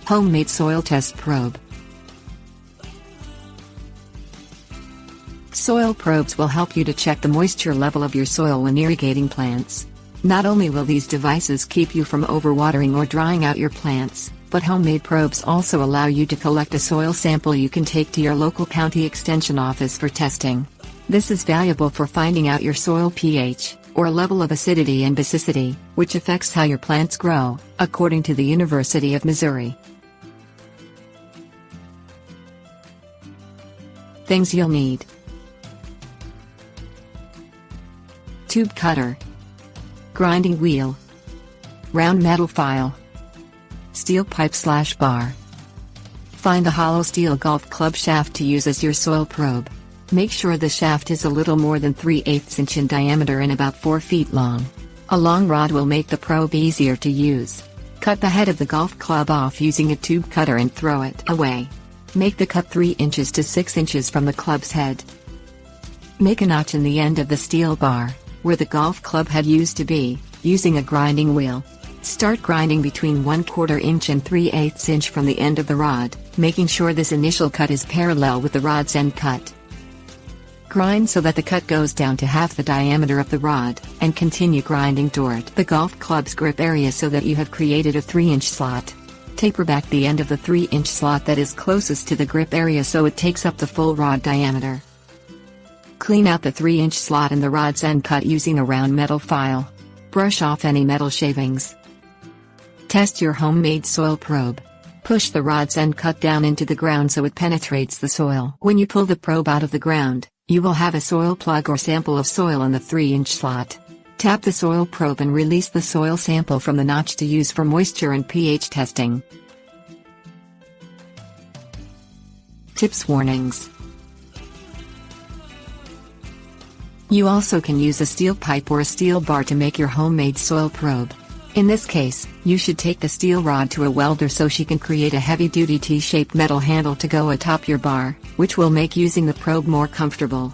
Homemade soil test probe. Soil probes will help you to check the moisture level of your soil when irrigating plants. Not only will these devices keep you from overwatering or drying out your plants, but homemade probes also allow you to collect a soil sample you can take to your local county extension office for testing. This is valuable for finding out your soil pH, or level of acidity and basicity, which affects how your plants grow, according to the University of Missouri. Things you'll need: tube cutter, grinding wheel, round metal file, steel pipe/bar. Find a hollow steel golf club shaft to use as your soil probe. Make sure the shaft is a little more than 3/8 inch in diameter and about 4 feet long. A long rod will make the probe easier to use. Cut the head of the golf club off using a tube cutter and throw it away. Make the cut 3 inches to 6 inches from the club's head. Make a notch in the end of the steel bar, where the golf club head used to be, using a grinding wheel. Start grinding between 1/4 inch and 3/8 inch from the end of the rod, making sure this initial cut is parallel with the rod's end cut. Grind so that the cut goes down to half the diameter of the rod, and continue grinding toward the golf club's grip area so that you have created a 3-inch slot. Taper back the end of the 3-inch slot that is closest to the grip area so it takes up the full rod diameter. Clean out the 3-inch slot in the rod's end cut using a round metal file. Brush off any metal shavings. Test your homemade soil probe. Push the rod's end cut down into the ground so it penetrates the soil. When you pull the probe out of the ground, you will have a soil plug or sample of soil in the 3-inch slot. Tap the soil probe and release the soil sample from the notch to use for moisture and pH testing. Tips: warnings. You also can use a steel pipe or a steel bar to make your homemade soil probe. In this case, you should take the steel rod to a welder so she can create a heavy-duty T-shaped metal handle to go atop your bar, which will make using the probe more comfortable.